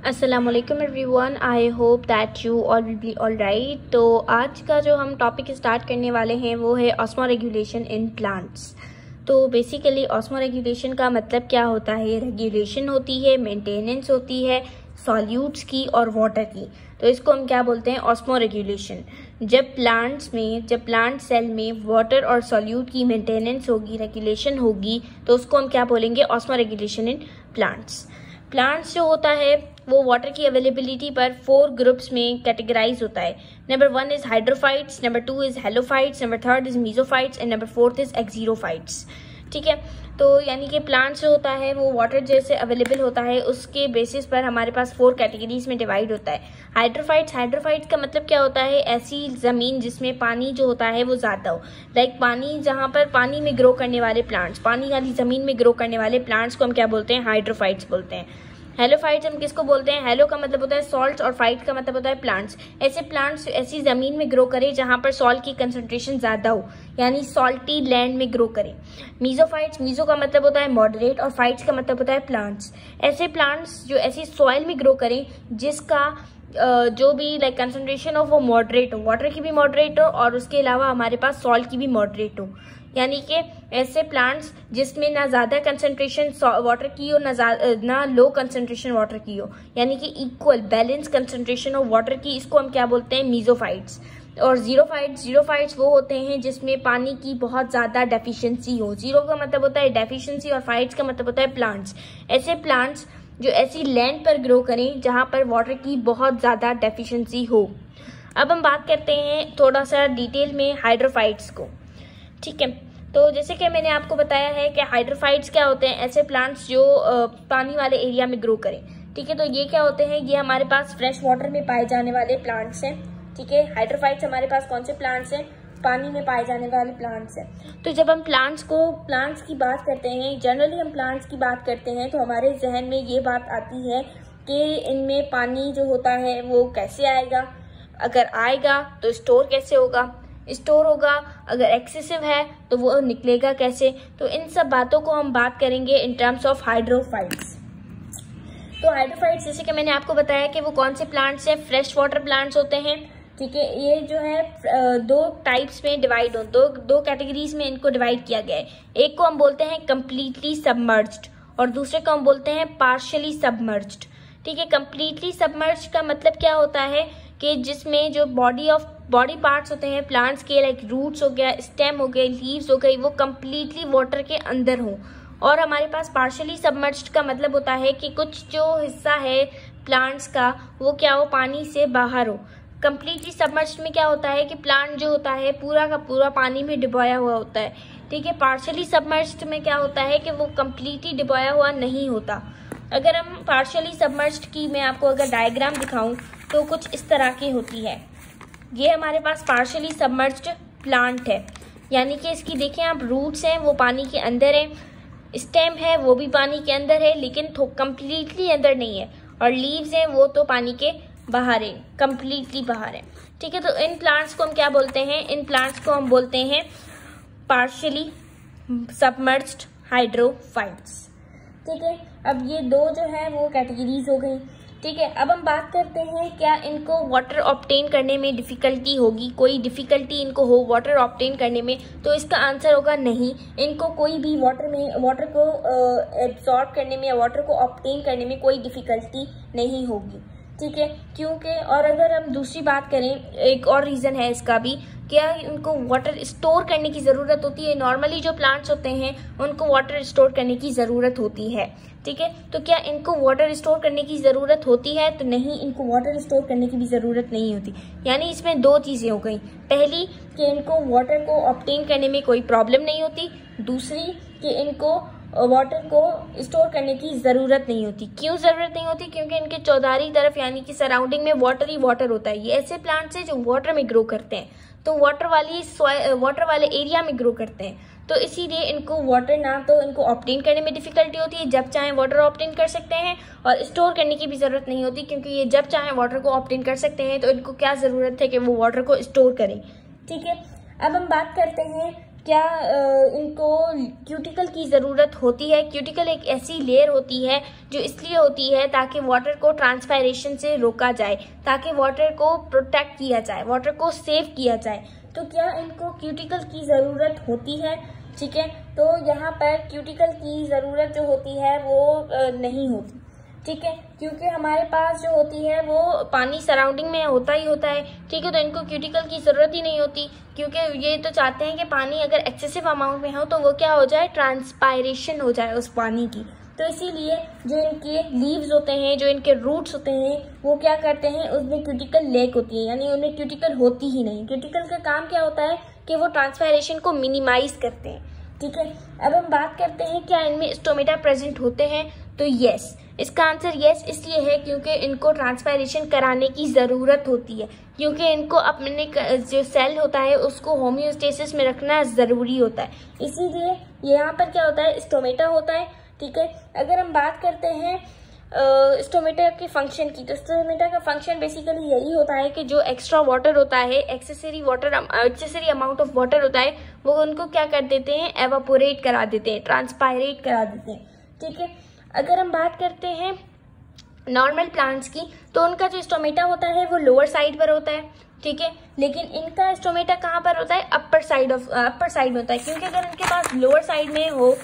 अस्सलामुअलैकुम everyone, I hope that you all will be all right. तो आज का जो हम टॉपिक स्टार्ट करने वाले हैं वो है ऑस्मो रेगुलेशन इन प्लांट्स। तो बेसिकली ऑस्मो रेगुलेशन का मतलब क्या होता है? रेगुलेशन होती है, मेंटेनेंस होती है सॉल्यूट्स की और वाटर की। तो इसको हम क्या बोलते हैं? Osmo regulation. जब प्लांट सेल में वाटर और सॉल्यूट की मेंटेनेंस होगी, रेगुलेशन होगी, तो उसको हम क्या बोलेंगे? ऑस्मो रेगुलेशन इन प्लांट्स जो होता है वो वाटर की अवेलेबिलिटी पर 4 ग्रुप्स में कैटेगराइज होता है। Number 1 is hydrophytes, number 2 is halophytes, number 3 is mesophytes and number 4 is xerophytes. ठीक है, तो यानी कि प्लांट्स जो होता है वो वाटर जैसे अवेलेबल होता है उसके बेसिस पर हमारे पास 4 कैटेगरीज में डिवाइड होता है। हाइड्रोफाइट्स का मतलब क्या होता है? ऐसी जमीन जिसमें पानी जो होता है वो ज्यादा हो, लाइक पानी, जहाँ पर पानी में ग्रो करने वाले प्लांट्स, पानी वाली जमीन में ग्रो करने वाले प्लांट्स को हम क्या बोलते हैं? हाइड्रोफाइट्स बोलते हैं। हेलोफाइट्स हम किसको बोलते हैं? हेलो का मतलब होता है सॉल्ट और फाइट का मतलब होता है प्लांट्स। ऐसे प्लांट्स ऐसी जमीन में ग्रो करें जहां पर सॉल्ट की कंसंट्रेशन ज्यादा हो, यानी सॉल्टी लैंड में ग्रो करें। मीजो का मतलब होता है मॉडरेट और फाइट्स का मतलब होता है प्लांट्स। ऐसे प्लांट्स जो ऐसी सॉइल में ग्रो करें जिसका जो भी लाइक कंसंट्रेशन हो वो मॉडरेट हो, वाटर की भी मॉडरेट हो और उसके अलावा हमारे पास सॉल्ट की भी मॉडरेट हो। यानी कि ऐसे प्लांट्स जिसमें ना ज्यादा कंसंट्रेशन वाटर की हो ना लो कंसंट्रेशन वाटर की हो, यानी कि इक्वल बैलेंस कंसंट्रेशन हो वाटर की, इसको हम क्या बोलते हैं? मीजोफाइट्स। और जीरोफाइट्स वो होते हैं जिसमें पानी की बहुत ज्यादा डेफिशिएंसी हो। जीरो का मतलब होता है डेफिशिएंसी और फाइट्स का मतलब होता है प्लांट्स। ऐसे प्लांट्स जो ऐसी लैंड पर ग्रो करें जहां पर वाटर की बहुत ज्यादा डेफिशिएंसी हो। अब हम बात करते हैं थोड़ा सा डिटेल में हाइड्रोफाइट्स को। ठीक है, तो जैसे कि मैंने आपको बताया है कि हाइड्रोफाइट्स क्या होते हैं? ऐसे प्लांट्स जो पानी वाले एरिया में ग्रो करें। ठीक है, तो ये क्या होते हैं? ये हमारे पास फ्रेश वाटर में पाए जाने वाले प्लांट्स हैं। ठीक है, हाइड्रोफाइट्स हमारे पास कौन से प्लांट्स हैं? पानी में पाए जाने वाले प्लांट्स हैं। तो जब हम प्लांट्स की बात करते हैं, जनरली हम प्लांट्स की बात करते हैं, तो हमारे जहन में ये बात आती है कि इनमें पानी जो होता है वो कैसे आएगा, अगर आएगा तो स्टोर कैसे होगा, स्टोर होगा अगर एक्सेसिव है तो वो निकलेगा कैसे। तो इन सब बातों को हम बात करेंगे इन टर्म्स ऑफ हाइड्रोफाइट्स। तो हाइड्रोफाइट्स जैसे कि मैंने आपको बताया कि वो कौन से प्लांट्स हैं? फ्रेश वाटर प्लांट्स होते हैं। ठीक है, ये जो है 2 टाइप्स में डिवाइड हो, दो कैटेगरीज में इनको डिवाइड किया गया है। एक को हम बोलते हैं कंप्लीटली सबमर्ज्ड और दूसरे को हम बोलते हैं पार्शियली सबमर्ज्ड। ठीक है, कंप्लीटली सबमर्ज्ड का मतलब क्या होता है कि जिसमें जो बॉडी पार्ट्स होते हैं प्लांट्स के, लाइक रूट्स हो गया, स्टेम हो गए, लीव्स हो गई, वो कंप्लीटली वाटर के अंदर हो। और हमारे पास पार्शियली सबमर्ज्ड का मतलब होता है कि कुछ जो हिस्सा है प्लांट्स का वो क्या हो? पानी से बाहर हो। कंप्लीटली सबमर्ज्ड में क्या होता है कि प्लांट जो होता है पूरा का पूरा पानी में डुबोया हुआ होता है। ठीक है, पार्शियली सबमर्ज्ड में क्या होता है कि वो कंप्लीटली डुबोया हुआ नहीं होता। अगर हम पार्शियली सबमर्ज्ड की मैं आपको अगर डायग्राम दिखाऊं तो कुछ इस तरह की होती है। ये हमारे पास पार्शियली सबमर्ज्ड प्लांट है, यानी कि इसकी देखें आप, रूट्स हैं वो पानी के अंदर है, स्टेम है वो भी पानी के अंदर है लेकिन कंप्लीटली अंदर नहीं है, और लीव्स हैं वो तो पानी के बाहर है, कंप्लीटली बाहर है। ठीक है, तो इन प्लांट्स को हम क्या बोलते हैं? इन प्लांट्स को हम बोलते हैं पार्शियली सबमर्ज्ड हाइड्रोफाइट्स। ठीक है, अब ये 2 जो है वो कैटेगरीज हो गई। ठीक है, अब हम बात करते हैं क्या इनको वाटर ऑब्टेन करने में डिफिकल्टी होगी, कोई डिफिकल्टी इनको हो वाटर ऑब्टेन करने में? तो इसका आंसर होगा नहीं। इनको कोई भी वाटर को एब्सॉर्ब करने में या वाटर को ऑब्टेन करने में कोई डिफिकल्टी नहीं होगी। ठीक है, क्योंकि और अगर हम दूसरी बात करें, एक और रीजन है इसका भी, क्या इनको वाटर स्टोर करने की जरूरत होती है? नॉर्मली जो प्लांट्स होते हैं उनको वाटर स्टोर करने की जरूरत होती है। ठीक है, तो क्या इनको वाटर स्टोर करने की जरूरत होती है? तो नहीं, इनको वाटर स्टोर करने की भी जरूरत नहीं होती। यानी इसमें 2 चीजें हो गई। पहली कि इनको वाटर को ऑब्टेन करने में कोई प्रॉब्लम नहीं होती, दूसरी कि इनको वाटर को स्टोर करने की जरूरत नहीं होती। क्यों जरूरत नहीं होती? क्योंकि इनके चौधारी तरफ यानी कि सराउंडिंग में वाटर ही वाटर होता है। ये ऐसे प्लांट्स हैं जो वाटर में ग्रो करते हैं, तो वाटर वाले एरिया में ग्रो करते हैं, तो इसीलिए इनको वाटर ना तो इनको ऑब्टेन करने में डिफिकल्टी होती है, जब चाहे वाटर ऑब्टेन कर सकते हैं, और स्टोर करने की भी जरूरत नहीं होती क्योंकि ये जब चाहे वाटर को ऑब्टेन कर सकते हैं, तो इनको क्या जरूरत है कि वो वाटर को स्टोर करें। ठीक है, अब हम बात करते हैं क्या इनको क्यूटिकल की ज़रूरत होती है। क्यूटिकल एक ऐसी लेयर होती है जो इसलिए होती है ताकि वाटर को ट्रांसपायरेशन से रोका जाए, ताकि वाटर को प्रोटेक्ट किया जाए, वाटर को सेव किया जाए। तो क्या इनको क्यूटिकल की ज़रूरत होती है, ठीक है। तो यहाँ पर क्यूटिकल की ज़रूरत जो होती है वो नहीं होती, ठीक है, क्योंकि हमारे पास जो होती है वो पानी सराउंडिंग में होता ही होता है, ठीक है। तो इनको क्यूटिकल की ज़रूरत ही नहीं होती, क्योंकि ये तो चाहते हैं कि पानी अगर एक्सेसिव अमाउंट में हो तो वो क्या हो जाए, ट्रांसपायरेशन हो जाए उस पानी की। तो इसीलिए जो इनके लीव्स होते हैं, जो इनके रूट्स होते हैं, वो क्या करते हैं, उसमें क्यूटिकल लैक होती है, यानी उनमें क्यूटिकल होती ही नहीं। क्यूटिकल का काम क्या होता है कि वो ट्रांसपायरेशन को मिनिमाइज करते हैं, ठीक है। अब हम बात करते हैं क्या इनमें स्टोमेटा प्रेजेंट होते हैं, तो यस, इसका आंसर यस इसलिए है क्योंकि इनको ट्रांसपायरेशन कराने की ज़रूरत होती है, क्योंकि इनको अपने जो सेल होता है उसको होम्योस्टेसिस में रखना ज़रूरी होता है, इसीलिए यहाँ पर क्या होता है, स्टोमेटा होता है, ठीक है। अगर हम बात करते हैं स्टोमेटा के फंक्शन की, तो स्टोमेटा का फंक्शन बेसिकली यही होता है कि जो एक्स्ट्रा वाटर होता है, एक्सेसरी अमाउंट ऑफ वाटर होता है, वो उनको क्या कर देते हैं, एवापोरेट करा देते हैं, ट्रांसपायरेट करा देते हैं, ठीक है। अगर हम बात करते हैं नॉर्मल प्लांट्स की, तो उनका जो स्टोमेटा होता है वो लोअर साइड पर होता है, ठीक है, लेकिन इनका स्टोमेटा कहाँ पर होता है, अपर साइड में होता है, क्योंकि अगर इनके पास लोअर साइड में हो,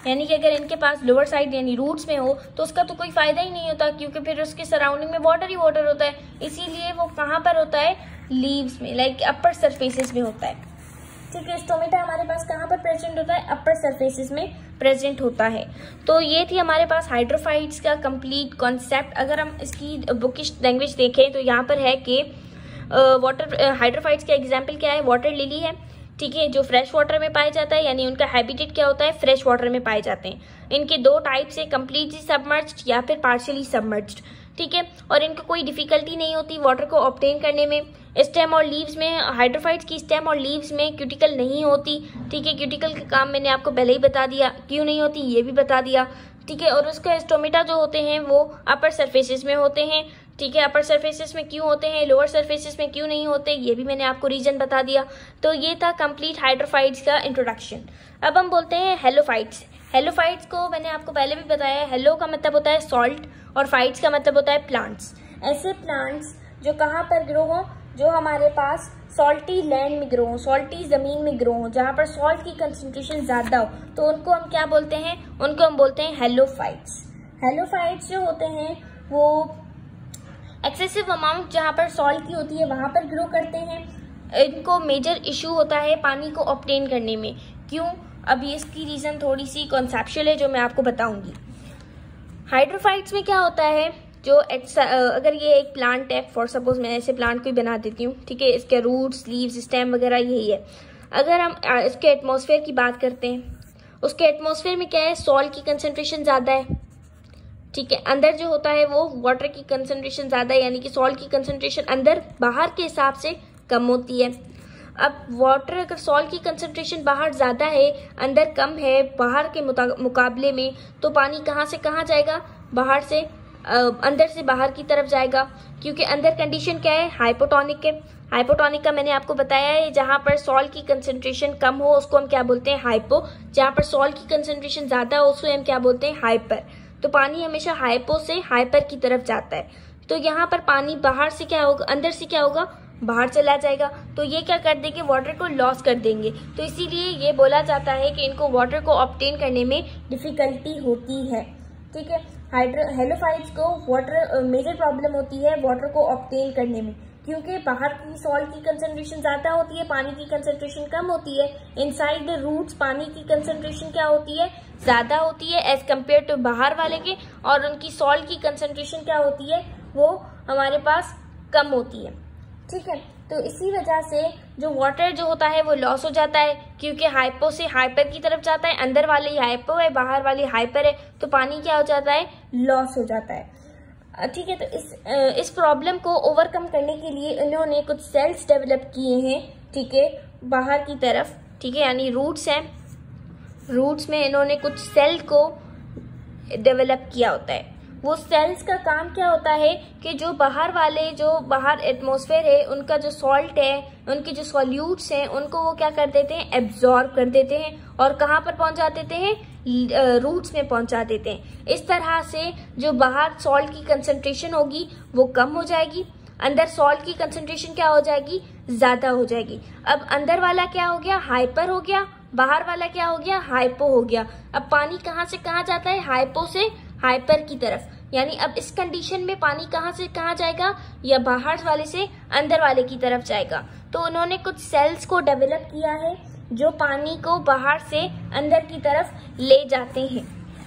यानी कि अगर इनके पास लोअर साइड यानी रूट्स में हो, तो उसका तो कोई फायदा ही नहीं होता, क्योंकि फिर उसके सराउंडिंग में वाटर ही वाटर होता है। इसीलिए वो कहाँ पर होता है, लीव्स में, लाइक अपर सरफेसेस में होता है, ठीक है। स्टोमेटा हमारे पास कहाँ पर प्रेजेंट होता है, अपर सरफेसेस में प्रेजेंट होता है। तो ये थी हमारे पास हाइड्रोफाइट्स का कंप्लीट कॉन्सेप्ट। अगर हम इसकी बुकिश लैंग्वेज देखें तो यहाँ पर है कि हाइड्रोफाइट्स का एग्जाम्पल क्या है, वाटर लिली है, ठीक है, जो फ्रेश वाटर में पाया जाता है, यानी उनका हैबिटेट क्या होता है, फ्रेश वाटर में पाए जाते हैं। इनके दो टाइप्स है, कम्प्लीटली सबमर्ज्ड या फिर पार्शियली सबमर्ज्ड, ठीक है, और इनको कोई डिफिकल्टी नहीं होती वाटर को ऑब्टेन करने में। स्टेम और लीव्स में, हाइड्रोफाइट्स की स्टेम और लीव्स में क्यूटिकल नहीं होती, ठीक है। क्यूटिकल का काम मैंने आपको पहले ही बता दिया, क्यों नहीं होती ये भी बता दिया, ठीक है। और उसका स्टोमेटा जो होते हैं वो अपर सरफेसेस में होते हैं, ठीक है। अपर सरफेसेस में क्यों होते हैं, लोअर सरफेसेस में क्यों नहीं होते, ये भी मैंने आपको रीजन बता दिया। तो ये था कंप्लीट हाइड्रोफाइट्स का इंट्रोडक्शन। अब हम बोलते हैं हेलोफाइट्स। हेलोफाइट्स को मैंने आपको पहले भी बताया, हेलो का मतलब होता है सॉल्ट और फाइट्स का मतलब होता है प्लांट्स। ऐसे प्लांट्स जो कहाँ पर ग्रो हो, जो हमारे पास सॉल्टी लैंड में ग्रो हो, सॉल्टी ज़मीन में ग्रो हो, जहाँ पर सॉल्ट की कंसंट्रेशन ज़्यादा हो, तो उनको हम क्या बोलते हैं, उनको हम बोलते हैं हेलोफाइट्स। हेलोफाइट्स जो होते हैं वो एक्सेसिव अमाउंट जहाँ पर सॉल्ट की होती है वहाँ पर ग्रो करते हैं। इनको मेजर इशू होता है पानी को ऑब्टेन करने में। क्यों, अभी इसकी रीज़न थोड़ी सी कॉन्सेप्चुअल है जो मैं आपको बताऊंगी। हाइड्रोफाइट्स में क्या होता है, जो अगर ये एक प्लांट है, फॉर सपोज मैं ऐसे प्लांट को ही बना देती हूँ, ठीक है, इसके रूट्स, लीव्स, स्टेम वगैरह यही है। अगर हम इसके एटमॉस्फेयर की बात करते हैं, उसके एटमॉस्फेयर में क्या है, सॉल्ट की कंसंट्रेशन ज़्यादा है, ठीक है। अंदर जो होता है वो वाटर की कंसंट्रेशन ज़्यादा है, यानी कि सॉल्ट की कंसंट्रेशन अंदर बाहर के हिसाब से कम होती है। अब वाटर, अगर सॉल्ट की कंसंट्रेशन बाहर ज़्यादा है, अंदर कम है बाहर के मुकाबले में, तो पानी कहाँ से कहाँ जाएगा, बाहर से अंदर से बाहर की तरफ जाएगा, क्योंकि अंदर कंडीशन क्या है, हाइपोटोनिक है। हाइपोटोनिक का मैंने आपको बताया है, जहाँ पर सॉल्ट की कंसंट्रेशन कम हो उसको हम क्या बोलते हैं, हाइपो। जहाँ पर सॉल्ट की कंसंट्रेशन ज़्यादा हो उसको हम क्या बोलते हैं, हाइपर। तो पानी हमेशा हाइपो से हाइपर की तरफ जाता है। तो यहाँ पर पानी बाहर से क्या होगा, अंदर से क्या होगा, बाहर चला जाएगा। तो ये क्या कर देंगे, वाटर को लॉस कर देंगे। तो इसीलिए ये बोला जाता है कि इनको वाटर को ऑब्टेन करने में डिफिकल्टी होती है, ठीक है। हेलोफाइट्स को वाटर मेजर प्रॉब्लम होती है वाटर को ऑब्टेन करने में, क्योंकि बाहर की सॉल्ट की कंसंट्रेशन ज़्यादा होती है, पानी की कंसंट्रेशन कम होती है। इनसाइड द रूट्स पानी की कंसंट्रेशन क्या होती है, ज़्यादा होती है एज कम्पेयर टू बाहर वाले के, और उनकी सॉल्ट की कंसंट्रेशन क्या होती है, वो हमारे पास कम होती है, ठीक है। तो इसी वजह से जो वाटर जो होता है वो लॉस हो जाता है, क्योंकि हाइपो से हाइपर की तरफ जाता है, अंदर वाले ही हाइपो है, बाहर वाले हाइपर है, तो पानी क्या हो जाता है, लॉस हो जाता है, ठीक है। तो इस प्रॉब्लम को ओवरकम करने के लिए इन्होंने कुछ सेल्स डेवलप किए हैं, ठीक है, बाहर की तरफ, ठीक है, यानी रूट्स हैं, रूट्स में इन्होंने कुछ सेल को डेवलप किया होता है। वो सेल्स का काम क्या होता है कि जो बाहर एटमॉस्फेयर है उनका जो सॉल्ट है, उनके जो सॉल्यूट्स हैं, उनको वो क्या कर देते हैं, एब्जॉर्ब कर देते हैं और कहाँ पर पहुंचा देते हैं, रूट्स में पहुंचा देते हैं। इस तरह से जो बाहर सॉल्ट की कंसंट्रेशन होगी वो कम हो जाएगी, अंदर सॉल्ट की कंसंट्रेशन क्या हो जाएगी, ज्यादा हो जाएगी। अब अंदर वाला क्या हो गया, हाइपर हो गया, बाहर वाला क्या हो गया, हाइपो हो गया। अब पानी कहाँ से कहाँ जाता है, हाइपो से हाइपर की तरफ। यानी अब इस कंडीशन में पानी कहाँ से कहाँ जाएगा, या बाहर वाले से अंदर वाले की तरफ जाएगा। तो उन्होंने कुछ सेल्स को डेवलप किया है जो पानी को बाहर से अंदर की तरफ ले जाते हैं।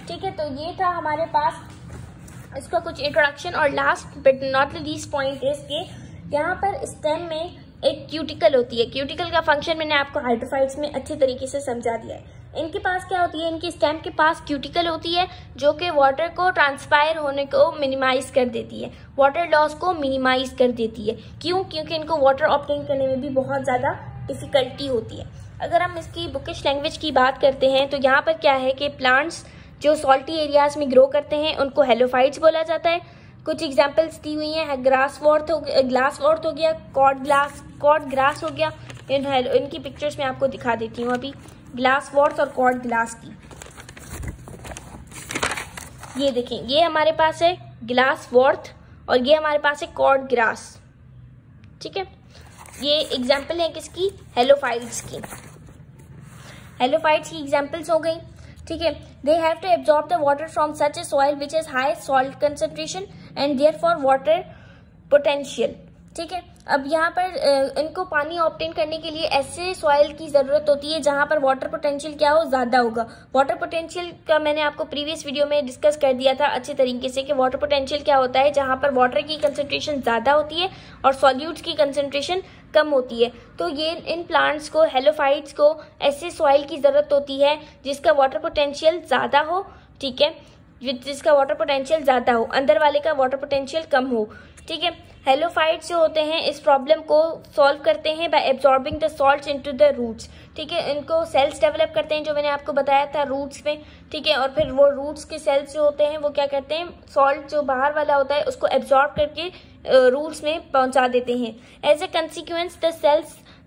ठीक है, तो ये था हमारे पास इसका कुछ इंट्रोडक्शन। और last but not the least point is के यहाँ पर स्टेम में एक क्यूटिकल होती है। क्यूटिकल का फंक्शन मैंने आपको हाइड्रोफाइट्स में अच्छे तरीके से समझा दिया है। इनके पास क्या होती है, इनकी स्टेम के पास क्यूटिकल होती है जो कि वाटर को ट्रांसपायर होने को मिनिमाइज कर देती है, वाटर लॉस को मिनिमाइज कर देती है। क्यों? क्योंकि इनको वाटर ऑब्टेन करने में भी बहुत ज़्यादा डिफिकल्टी होती है। अगर हम इसकी बुकिश लैंग्वेज की बात करते हैं तो यहाँ पर क्या है कि प्लांट्स जो सॉल्टी एरियाज में ग्रो करते हैं उनको हेलोफाइट्स बोला जाता है। कुछ एग्जांपल्स दी हुई हैं, ग्लास वॉर्थ हो गया, कॉड ग्रास हो गया। इनकी पिक्चर्स मैं आपको दिखा देती हूँ अभी, ग्लास वॉर्थ और कॉड ग्लास की। ये देखें, ये हमारे पास है ग्लास वॉर्थ और ये हमारे पास है कॉड ग्रास। ठीक है, ये एग्जाम्पल है किसकी, हेलोफाइट्स की। हेलोफाइट्स की एग्जाम्पल्स हो गई। ठीक है, they have to absorb the water from such a soil which is high salt concentration and therefore water potential. ठीक है, अब यहाँ पर इनको पानी ऑब्टेन करने के लिए ऐसे सॉइल की जरूरत होती है जहां पर वाटर पोटेंशियल क्या हो, ज्यादा होगा। वाटर पोटेंशियल का मैंने आपको प्रीवियस वीडियो में डिस्कस कर दिया था अच्छे तरीके से कि वाटर पोटेंशियल क्या होता है, जहां पर वाटर की कंसंट्रेशन ज्यादा होती है और सॉल्यूट्स की कंसंट्रेशन कम होती है। तो ये इन प्लांट्स को, हेलोफाइट्स को, ऐसे सॉइल की जरूरत होती है जिसका वाटर पोटेंशियल ज्यादा हो। ठीक है, जिसका वाटर पोटेंशियल ज्यादा हो, अंदर वाले का वाटर पोटेंशियल कम हो। ठीक है, हेलोफाइट्स जो होते हैं इस प्रॉब्लम को सॉल्व करते हैं by absorbing the salts into the roots. ठीक है, इनको सेल्स डेवलप करते हैं जो मैंने आपको बताया था रूट्स में। ठीक है, और फिर वो रूट्स के सेल्स जो होते हैं वो क्या करते हैं, सॉल्ट जो बाहर वाला होता है उसको एब्जॉर्ब करके रूट्स में पहुंचा देते हैं। As a consequence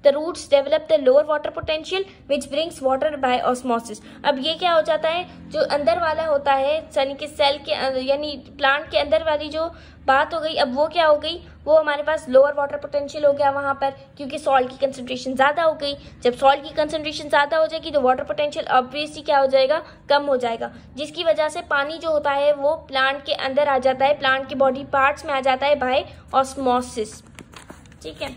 the roots develop the lower water potential which brings water by osmosis। अब ये क्या हो जाता है, जो अंदर वाला होता है यानी कि सेल के यानी प्लांट के अंदर वाली जो बात हो गई, अब वो क्या हो गई, वो हमारे पास लोअर वाटर पोटेंशियल हो गया वहां पर, क्योंकि सॉल्ट की कंसंट्रेशन ज्यादा हो गई। जब सॉल्ट की कंसंट्रेशन ज्यादा हो जाएगी तो वाटर पोटेंशियल ऑब्वियसली क्या हो जाएगा, कम हो जाएगा, जिसकी वजह से पानी जो होता है वो प्लांट के अंदर आ जाता है, प्लांट के बॉडी पार्ट्स में आ जाता है बाय ऑस्मोसिस। ठीक है,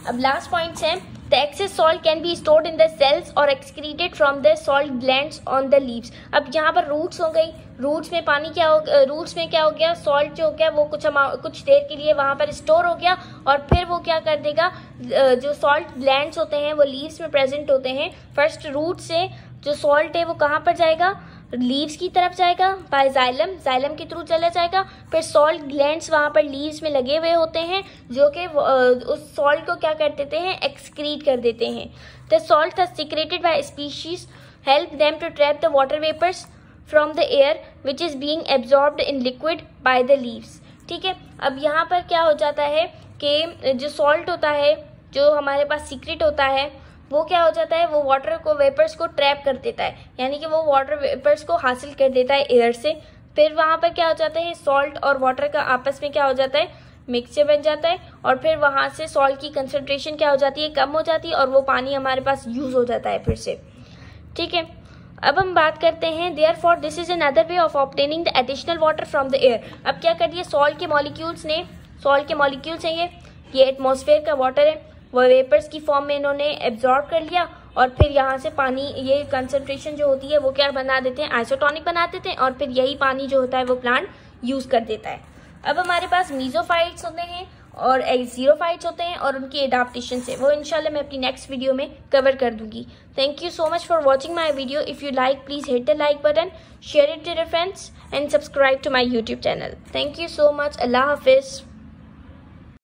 अब लास्ट पॉइंट्स हैं, the excess salt can be stored in the cells और excreted from the salt glands on the leaves. अब यहाँ पर रूट्स हो गई, रूट्स में पानी क्या हो, रूट्स में क्या हो गया, सॉल्ट जो हो गया वो कुछ देर के लिए वहां पर स्टोर हो गया और फिर वो क्या कर देगा, जो सॉल्ट ग्लैंड्स होते हैं वो लीव्स में प्रेजेंट होते हैं। फर्स्ट रूट से जो सॉल्ट है वो कहाँ पर जाएगा, लीव्स की तरफ जाएगा बाय जाइलम के थ्रू चला जाएगा। फिर सॉल्ट ग्लैंड्स वहां पर लीव्स में लगे हुए होते हैं जो कि उस सॉल्ट को क्या कर देते हैं, एक्सक्रीट कर देते हैं। The salt are secreted by species help them to trap the water vapours from the air which is being absorbed in liquid by the leaves. ठीक है, अब यहाँ पर क्या हो जाता है कि जो सॉल्ट होता है जो हमारे पास सीक्रेट होता है वो क्या हो जाता है, वो वाटर को वेपर्स को ट्रैप कर देता है, यानी कि वो वाटर वेपर्स को हासिल कर देता है एयर से। फिर वहां पर क्या हो जाता है, सॉल्ट और वाटर का आपस में क्या हो जाता है, मिक्सचर बन जाता है और फिर वहां से सॉल्ट की कंसंट्रेशन क्या हो जाती है, कम हो जाती है और वो पानी हमारे पास यूज हो जाता है फिर से। ठीक है, अब हम बात करते हैं therefore this is another way of obtaining the additional water from the air. अब क्या कर दिया, सॉल्ट के मॉलिक्यूल्स हैं ये एटमॉस्फेयर का वाटर है, वो वेपर्स की फॉर्म में इन्होंने एब्जॉर्ब कर लिया और फिर यहाँ से पानी, ये कंसंट्रेशन जो होती है वो क्या बना देते हैं, आइसोटोनिक बना देते हैं और फिर यही पानी जो होता है वो प्लांट यूज कर देता है। अब हमारे पास मीजोफाइट्स होते हैं और एक्सीरोफाइट्स होते हैं और उनकी एडाप्टेशन से वो इंशाल्लाह मैं अपनी नेक्स्ट वीडियो में कवर कर दूंगी। Thank you so much for watching my video. If you like please hit the like button, share it to your friends and subscribe to my YouTube channel. Thank you so much. अल्लाह हाफिज।